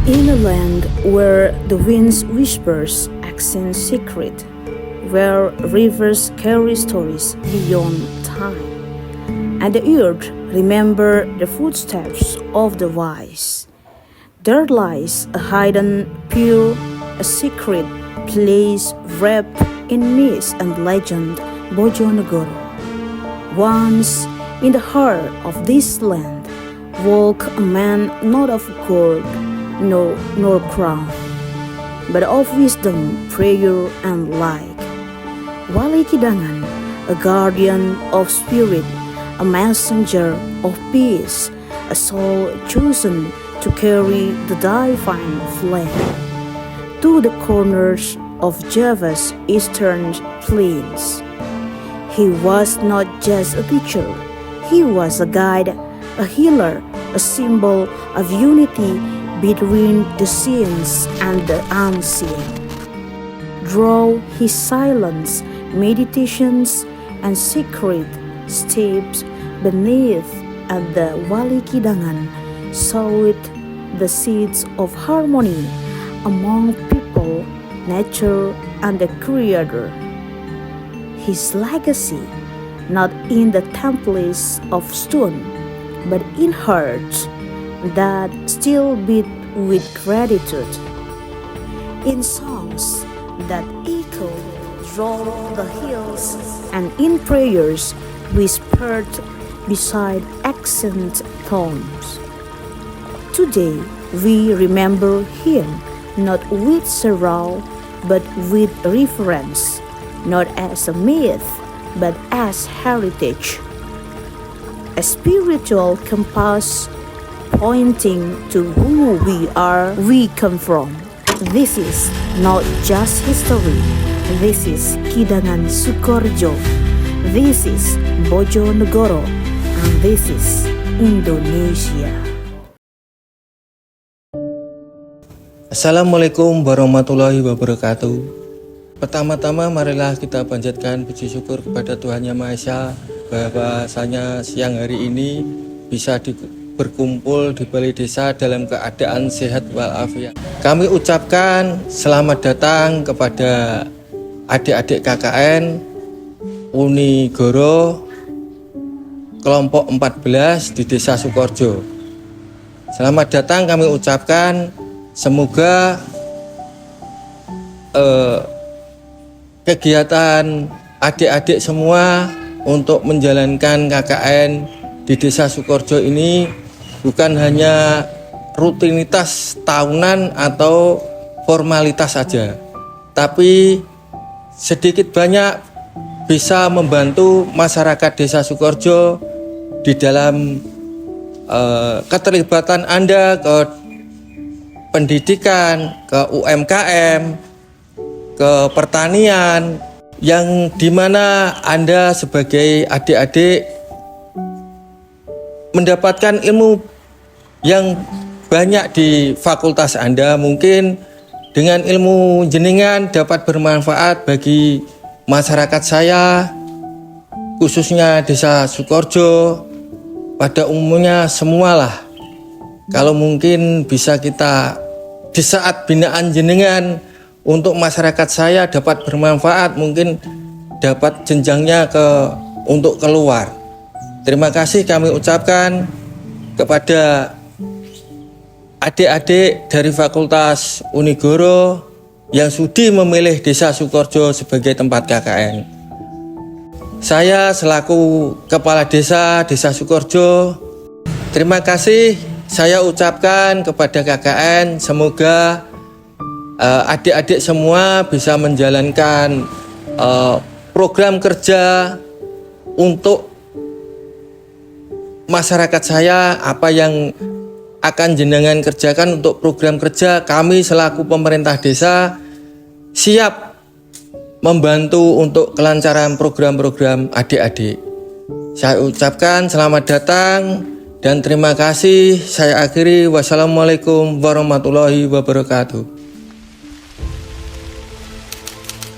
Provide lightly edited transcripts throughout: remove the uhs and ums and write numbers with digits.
In a land where the wind's whispers accent secret, where rivers carry stories beyond time, and the earth remember the footsteps of the wise, there lies a hidden, pure, a secret place wrapped in myth and legend, Bojonegoro. Once, in the heart of this land, walked a man not of gold, no, nor crown, but of wisdom, prayer, and light. Wali Kidangan, a guardian of spirit, a messenger of peace, a soul chosen to carry the divine flame to the corners of Java's eastern plains. He was not just a teacher, he was a guide, a healer, a symbol of unity between the seen and the unseen. Draw his silence, meditations, and secret steps beneath at the Wali Kidangan sowed the seeds of harmony among people, nature, and the Creator. His legacy, not in the temples of stone, but in hearts that still beat with gratitude, in songs that echo through the hills, and in prayers whispered beside ancient tombs. Today we remember him not with sorrow but with reverence, not as a myth but as heritage, a spiritual compass pointing to who we come from. This is not just history, this is Kidangan Sukorjo, this is Bojonegoro, and this is Indonesia. Assalamualaikum warahmatullahi wabarakatuh. Pertama-tama marilah kita panjatkan puji syukur kepada Tuhan Yang Maha Esa bahwasanya siang hari ini bisa berkumpul di balai desa dalam keadaan sehat walafiat. Kami ucapkan selamat datang kepada adik-adik KKN Unigoro kelompok 14 di Desa Sukorjo. Selamat datang kami ucapkan, semoga kegiatan adik-adik semua untuk menjalankan KKN di Desa Sukorjo ini bukan hanya rutinitas tahunan atau formalitas saja, tapi sedikit banyak bisa membantu masyarakat Desa Sukorjo di dalam keterlibatan Anda ke pendidikan, ke UMKM, ke pertanian, yang dimana Anda sebagai adik-adik mendapatkan ilmu yang banyak di fakultas Anda. Mungkin dengan ilmu jenengan dapat bermanfaat bagi masyarakat saya, khususnya Desa Sukorjo, pada umumnya semualah. Kalau mungkin bisa kita di saat binaan jenengan untuk masyarakat saya dapat bermanfaat, mungkin dapat jenjangnya untuk keluar. Terima kasih kami ucapkan kepada adik-adik dari Fakultas Unigoro yang sudi memilih Desa Sukorjo sebagai tempat KKN. Saya selaku Kepala Desa Sukorjo, terima kasih saya ucapkan kepada KKN, semoga adik-adik semua bisa menjalankan program kerja untuk masyarakat saya. Apa yang akan jenengan kerjakan untuk program kerja, kami selaku pemerintah desa siap membantu untuk kelancaran program-program adik-adik. Saya ucapkan selamat datang dan terima kasih. Saya akhiri, wassalamualaikum warahmatullahi wabarakatuh.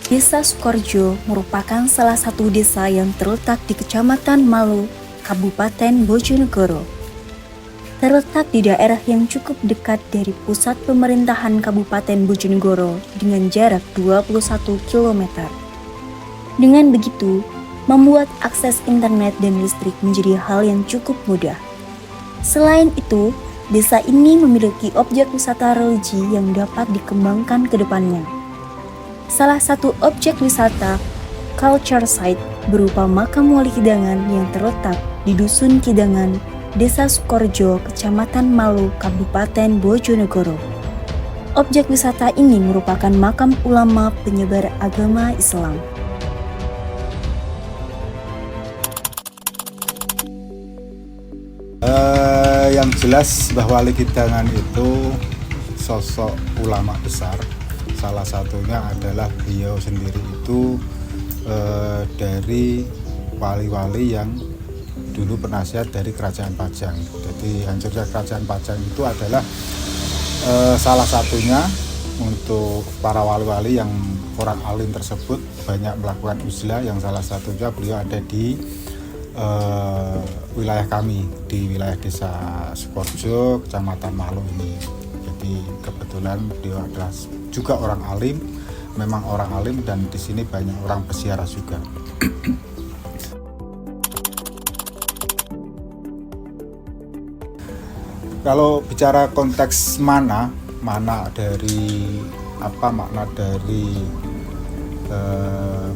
Desa Sukorjo merupakan salah satu desa yang terletak di Kecamatan Malu, Kabupaten Bojonegoro. Terletak di daerah yang cukup dekat dari pusat pemerintahan Kabupaten Bojonegoro dengan jarak 21 km. Dengan begitu, membuat akses internet dan listrik menjadi hal yang cukup mudah. Selain itu, desa ini memiliki objek wisata religi yang dapat dikembangkan ke depannya. Salah satu objek wisata culture site berupa makam Wali Kidangan yang terletak di Dusun Kidangan, Desa Sukorejo, Kecamatan Malu, Kabupaten Bojonegoro. Objek wisata ini merupakan makam ulama penyebar agama Islam. Yang jelas bahwa Wali Kidangan itu sosok ulama besar. Salah satunya adalah beliau sendiri itu dari wali-wali yang dulu penasihat dari Kerajaan Pajang. Jadi hancurnya Kerajaan Pajang itu adalah salah satunya untuk para wali-wali yang orang alim tersebut banyak melakukan uzlah, yang salah satunya beliau ada di wilayah kami, di wilayah Desa Sukorejo, Kecamatan Malu ini. Jadi kebetulan beliau adalah juga orang alim, memang orang alim, dan di sini banyak orang peziarah juga. Kalau bicara konteks makna dari makna dari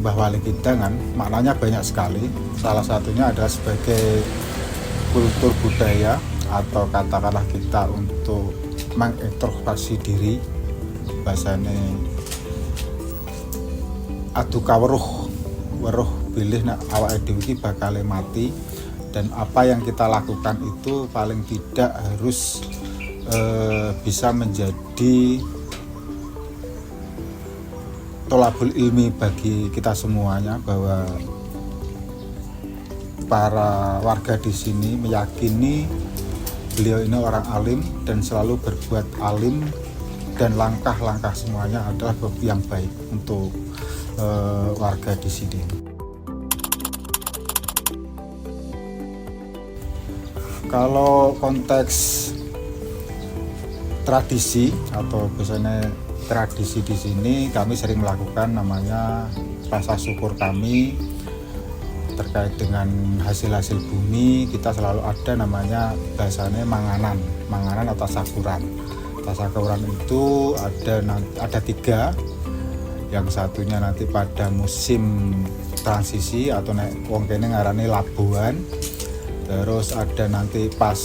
Mbah Wali Kidangan, maknanya banyak sekali. Salah satunya adalah sebagai kultur budaya, atau katakanlah kita untuk mengintrospeksi diri, bahasane aduka weruh bilih nek awake dhewe iki bakal mati, dan apa yang kita lakukan itu paling tidak harus bisa menjadi tolabul ilmi bagi kita semuanya, bahwa para warga di sini meyakini beliau ini orang alim dan selalu berbuat alim, dan langkah-langkah semuanya adalah yang baik untuk warga di sini. Kalau konteks tradisi atau biasanya tradisi di sini, kami sering melakukan namanya rasa syukur kami terkait dengan hasil-hasil bumi. Kita selalu ada namanya bahasanya manganan atau tasakuran. Tasakuran itu ada 3. Yang satunya nanti pada musim transisi atau wong kene ngarani labuhan. Terus ada nanti pas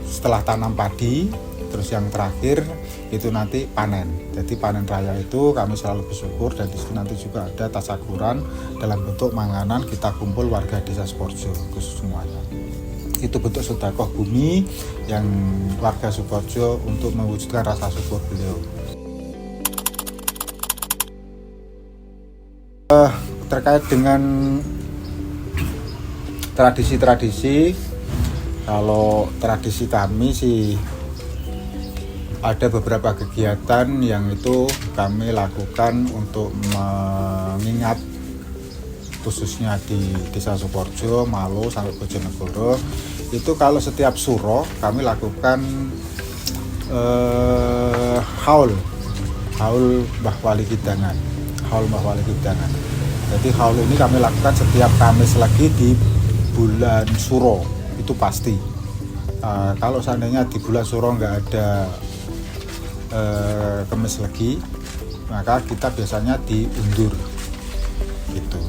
setelah tanam padi, terus yang terakhir itu nanti panen. Jadi panen raya itu kami selalu bersyukur, dan di situ nanti juga ada tasakuran dalam bentuk manganan, kita kumpul warga Desa Sukorejo khusus semuanya. Itu bentuk sedekah bumi yang warga Sukorejo untuk mewujudkan rasa syukur beliau. Terkait dengan tradisi-tradisi, kalau tradisi kami sih ada beberapa kegiatan yang itu kami lakukan untuk mengingat, khususnya di Desa Sukorejo, Malu sampai Bojonegoro. Itu kalau setiap suro kami lakukan haul Mbah Wali Kidangan. Jadi haul ini kami lakukan setiap Kamis Legi di bulan Suro, itu pasti. Kalau seandainya di bulan Suro nggak ada Kamis Legi, maka kita biasanya diundur gitu.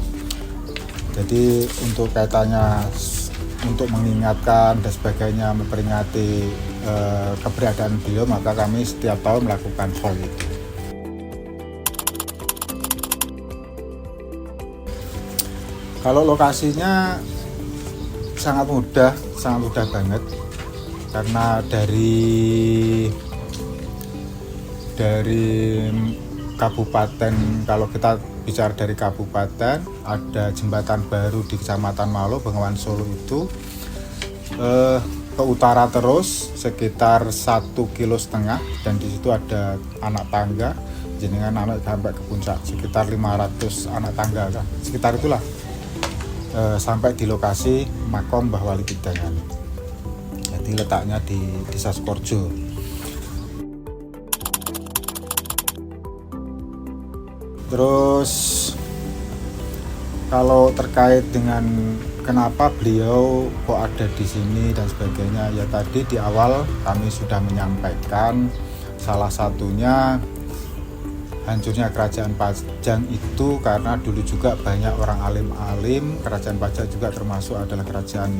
Jadi untuk kaitannya untuk mengingatkan dan sebagainya, memperingati keberadaan beliau, maka kami setiap tahun melakukan haul itu. Kalau lokasinya sangat mudah banget, karena dari kabupaten, kalau kita bicara dari kabupaten, ada jembatan baru di Kecamatan Malu, Bengawan Solo itu ke utara terus sekitar 1,5 kilo, dan di situ ada anak tangga, jenengan anak sampai ke puncak sekitar 500 anak tangga kan, sekitar itulah. Sampai di lokasi makam Mbah Wali Kidangan. Jadi letaknya di Desa Sukorejo. Terus kalau terkait dengan kenapa beliau kok ada di sini dan sebagainya, ya tadi di awal kami sudah menyampaikan salah satunya hancurnya Kerajaan Pajang itu karena dulu juga banyak orang alim-alim. Kerajaan Pajang juga termasuk adalah kerajaan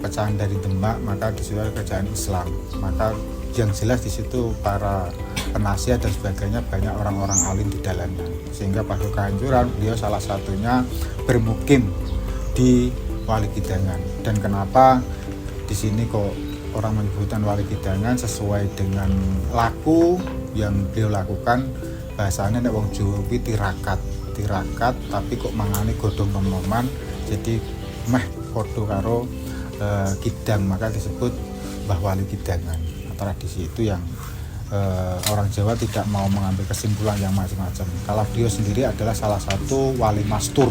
pecahan dari Demak, maka di situ ada kerajaan Islam. Maka yang jelas di situ para penasihat dan sebagainya banyak orang-orang alim di dalamnya, sehingga pada kehancuran beliau salah satunya bermukim di Walikidangan. Dan kenapa di sini kok orang menyebutkan Walikidangan sesuai dengan laku yang beliau lakukan, bahasanya nek wong Jawa kuwi tirakat tapi kok mangane godhong nom-noman, jadi meh padha karo kidang, maka disebut Mbah Walikidangan. Tradisi itu yang orang Jawa tidak mau mengambil kesimpulan yang macam-macam. Kalau beliau sendiri adalah salah satu wali mastur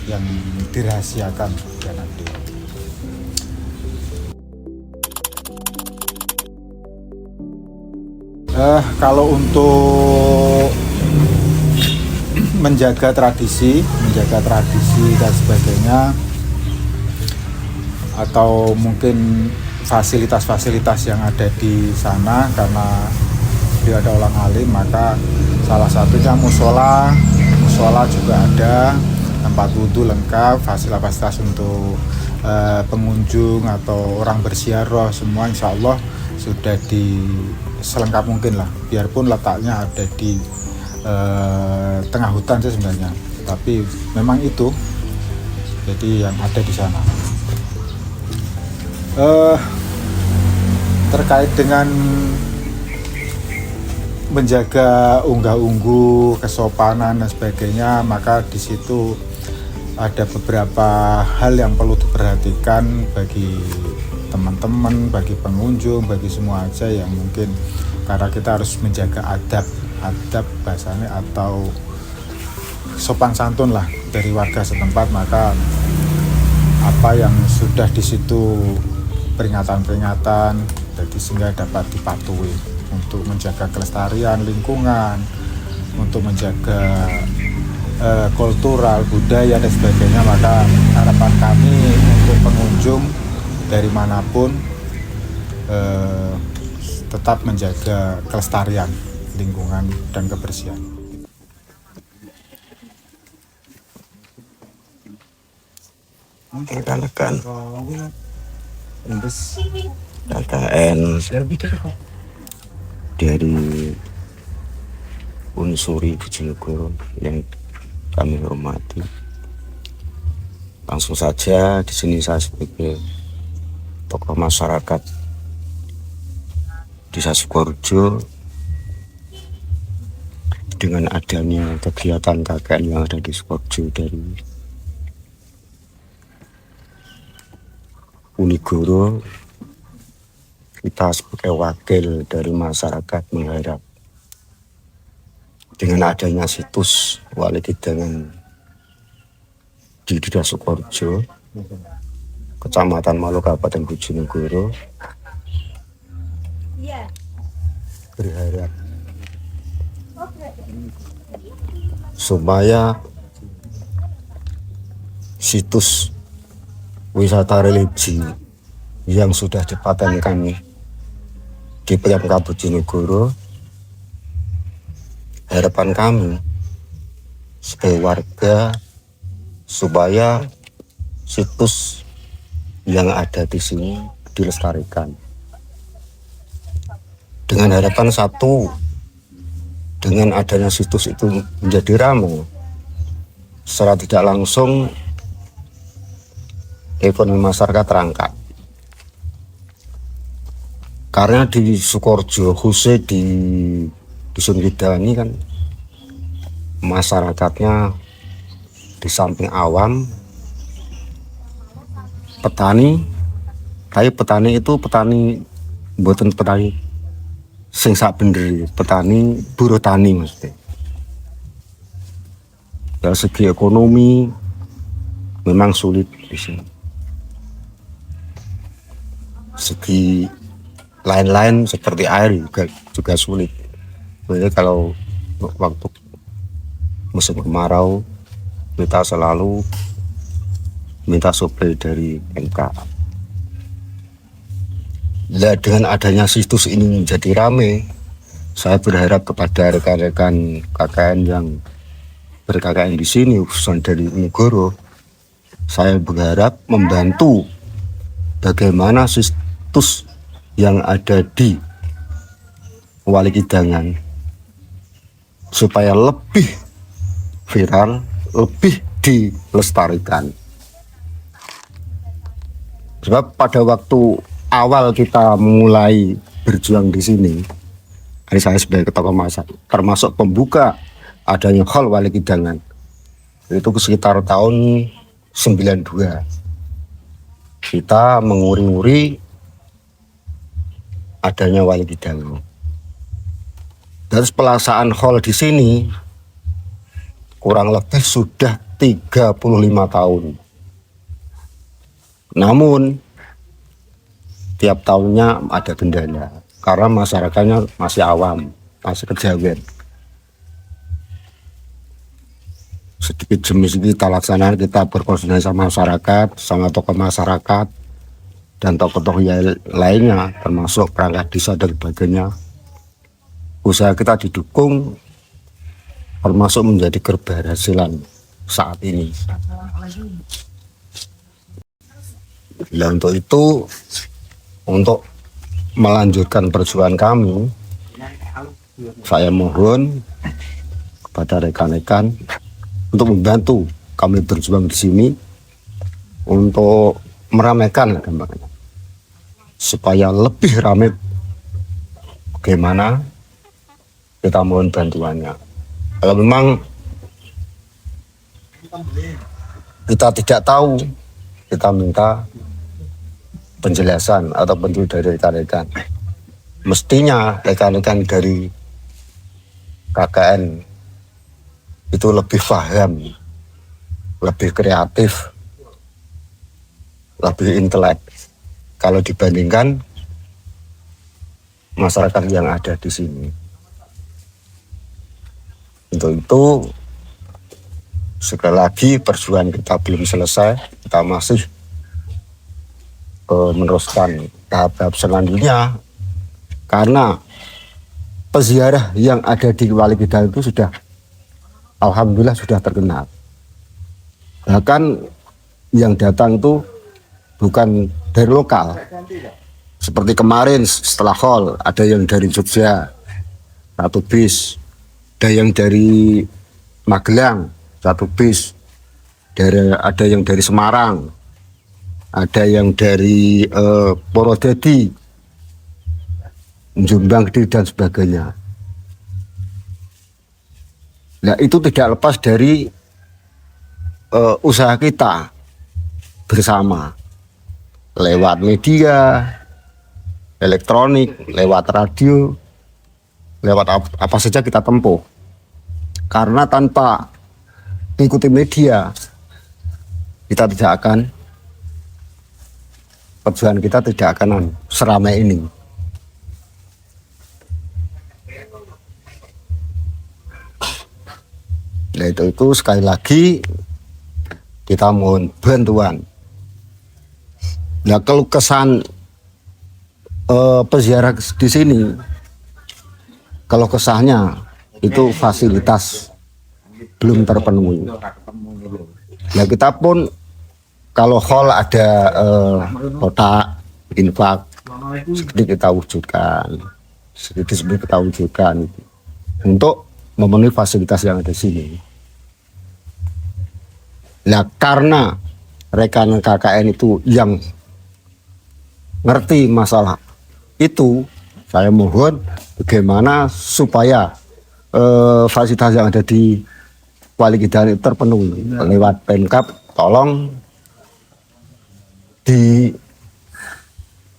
yang dirahasiakan ya nanti. Kalau untuk menjaga tradisi dan sebagainya, atau mungkin fasilitas-fasilitas yang ada di sana, karena dia ada orang alim, maka salah satunya musola juga ada, tempat wudhu lengkap, fasilitas untuk pengunjung atau orang berziarah semua insya Allah sudah selengkap mungkin lah, biarpun letaknya ada di tengah hutan sih sebenarnya, tapi memang itu jadi yang ada di sana. Terkait dengan menjaga unggah-ungguh, kesopanan dan sebagainya, maka di situ ada beberapa hal yang perlu diperhatikan bagi teman-teman, bagi pengunjung, bagi semua aja yang mungkin, karena kita harus menjaga adab bahasanya atau sopan santun lah dari warga setempat, maka apa yang sudah di situ peringatan-peringatan, jadi sehingga dapat dipatuhi untuk menjaga kelestarian lingkungan, untuk menjaga kultural, budaya dan sebagainya. Maka harapan kami untuk pengunjung dari manapun tetap menjaga kelestarian lingkungan dan kebersihan. Rekan-rekan KKN dari Unsuri Bojonegoro yang kami hormati, langsung saja di sini saya sebagai tokoh masyarakat Desa Sukorejo, dengan adanya kegiatan KKN yang ada di Sukorejo dari Unigoro, kita sebagai wakil dari masyarakat mengharap dengan adanya situs Walikidangan di Desa Sukorejo, Kecamatan Malo, Kabupaten Bojonegoro, berharap supaya situs wisata religi yang sudah dipatenkan di PMK Bojonegoro, harapan kami sebagai warga supaya situs yang ada di sini dilestarikan. Dengan harapan satu, dengan adanya situs itu menjadi ramai, secara tidak langsung ekonomi masyarakat terangkat. Karena di Sukorejo, khususnya di Dusun Widani kan, masyarakatnya di samping awam, petani, tapi petani itu petani mboten petani sing sak bener, petani buruh tani maksudnya. Dari segi ekonomi memang sulit di sini. segi lain-lain seperti air juga sulit. Jadi kalau waktu musim kemarau kita selalu minta suplai dari MK. Nah, dengan adanya situs ini menjadi rame, saya berharap kepada rekan-rekan KKN yang ber-KKN di sini, khususnya dari Negoro, saya berharap membantu bagaimana situs yang ada di Walikidangan supaya lebih viral, lebih dilestarikan. Sebab pada waktu awal kita mulai berjuang di sini, ini saya sebagai ketua masyarakat termasuk pembuka adanya hall Walikidangan itu sekitar tahun 92. Kita menguri-uri adanya Walikidangan. Dan pelaksanaan hall di sini kurang lebih sudah 35 tahun. Namun tiap tahunnya ada kendala karena masyarakatnya masih awam, masih kejawen. Sedikit demi sedikit kita laksanakan, kita berkoordinasi sama masyarakat, sama tokoh masyarakat dan tokoh-tokoh lainnya termasuk perangkat desa dan sebagainya. Usaha kita didukung termasuk menjadi keberhasilan saat ini. Nah, untuk itu, untuk melanjutkan perjuangan kami, saya mohon kepada rekan-rekan untuk membantu kami berjuang di sini untuk meramaikan gampangnya, supaya lebih ramai. Bagaimana kita mohon bantuannya. Kalau memang kita tidak tahu, kita minta penjelasan atau petunjuk dari rekan-rekan. Mestinya rekan-rekan dari KKN itu lebih paham, lebih kreatif, lebih intelek kalau dibandingkan masyarakat yang ada di sini. Untuk itu, sekali lagi perjuangan kita belum selesai, kita masih meneruskan tahap-tahap selanjutnya, karena peziarah yang ada di Walikidangan itu sudah, alhamdulillah sudah terkenal. Bahkan yang datang itu bukan dari lokal, seperti kemarin setelah hall ada yang dari Jogja 1 bis, ada yang dari Magelang 1 bis, ada yang dari Semarang, ada yang dari Purwodadi, Jombang dan sebagainya. Nah, itu tidak lepas dari usaha kita bersama lewat media elektronik, lewat radio, lewat apa saja kita tempuh. Karena tanpa mengikuti media, kita tidak akan, perjuangan kita tidak akan seramai ini. Nah, itu sekali lagi kita mohon bantuan. Nah, kalau kesan peziarah di sini, kalau kesahnya itu fasilitas belum terpenuhi. Nah, kita pun kalau hall ada kotak infak, sedikit kita wujudkan, sedikit kita wujudkan untuk memenuhi fasilitas yang ada di sini. Nah, karena rekan KKN itu yang ngerti masalah itu, saya mohon bagaimana supaya fasilitas yang ada di Walikidangan terpenuhi lewat Pemkab. Tolong di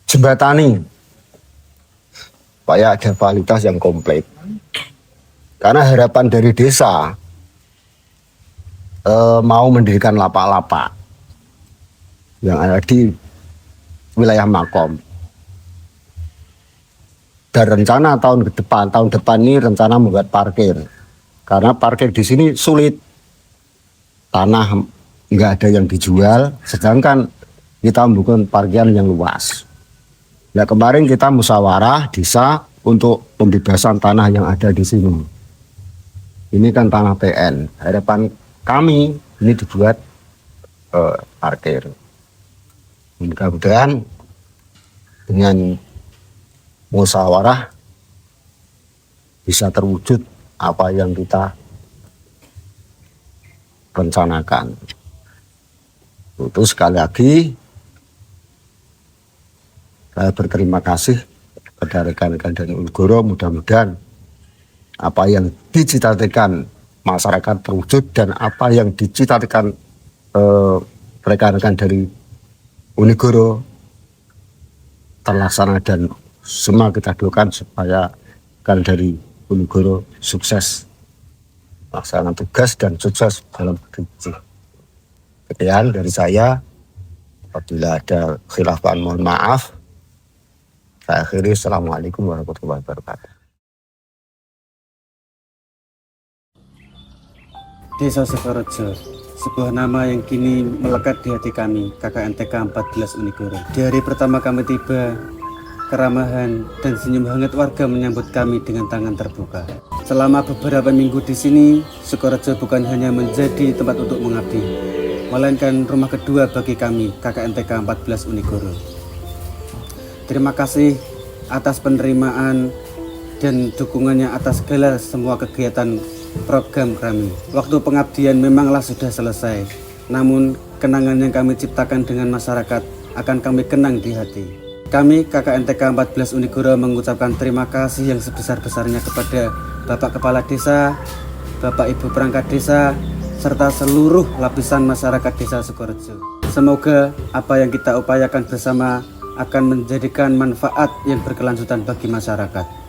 jembatani supaya ada fasilitas yang komplit. Karena harapan dari desa mau mendirikan lapak-lapak yang ada di wilayah Makom. ada rencana tahun depan ini rencana membuat parkir. Karena parkir di sini sulit, tanah nggak ada yang dijual, sedangkan kita membuat parkiran yang luas. Nah kemarin kita musyawarah desa untuk pembebasan tanah yang ada di sini. Ini kan tanah PN. Harapan kami ini dibuat parkir. Mudah-mudahan dengan musyawarah bisa terwujud apa yang kita rencanakan. Itu sekali lagi saya berterima kasih kepada rekan-rekan dari Unigoro. Mudah-mudahan apa yang dicita-citakan masyarakat terwujud dan apa yang dicita-citakan rekan-rekan dari Unigoro terlaksana, dan semua kita doakan supaya rekan dari Unigoro sukses melaksanakan tugas dan sukses dalam bekerja. Sekian dari saya. Apabila ada khilafan mohon maaf. Saya akhiri. Assalamualaikum warahmatullahi wabarakatuh. Desa Sukorejo, sebuah nama yang kini melekat di hati kami, KKNTK 14 Unigoro. Di hari pertama kami tiba, keramahan dan senyum hangat warga menyambut kami dengan tangan terbuka. Selama beberapa minggu di sini, Sukorejo bukan hanya menjadi tempat untuk mengabdi, melainkan rumah kedua bagi kami, KKNTK 14 Unigoro. Terima kasih atas penerimaan dan dukungannya atas segala semua kegiatan program kami. Waktu pengabdian memanglah sudah selesai, namun kenangan yang kami ciptakan dengan masyarakat akan kami kenang di hati. Kami KKNTK 14 Unigoro mengucapkan terima kasih yang sebesar-besarnya kepada Bapak Kepala Desa, Bapak Ibu Perangkat Desa, serta seluruh lapisan masyarakat Desa Sukorejo. Semoga apa yang kita upayakan bersama akan menjadikan manfaat yang berkelanjutan bagi masyarakat.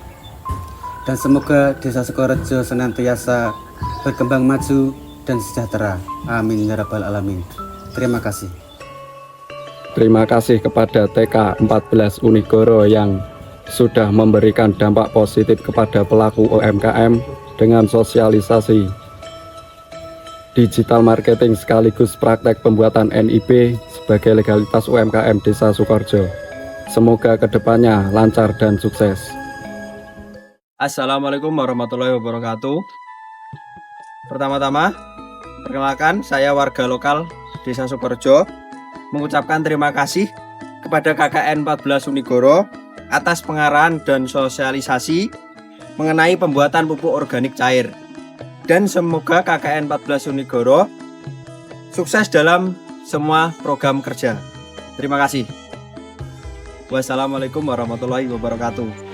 Dan semoga Desa Sukorejo senantiasa berkembang maju dan sejahtera. Amin ya rabbal alamin. Terima kasih. Terima kasih kepada TK 14 Unigoro yang sudah memberikan dampak positif kepada pelaku UMKM dengan sosialisasi digital marketing sekaligus praktek pembuatan NIB sebagai legalitas UMKM Desa Sukorejo. Semoga kedepannya lancar dan sukses. Assalamualaikum warahmatullahi wabarakatuh. Pertama-tama, perkenalkan saya warga lokal Desa Sukorejo mengucapkan terima kasih kepada KKN 14 Unigoro atas pengarahan dan sosialisasi mengenai pembuatan pupuk organik cair. Dan semoga KKN 14 Unigoro sukses dalam semua program kerja. Terima kasih. Wassalamualaikum warahmatullahi wabarakatuh.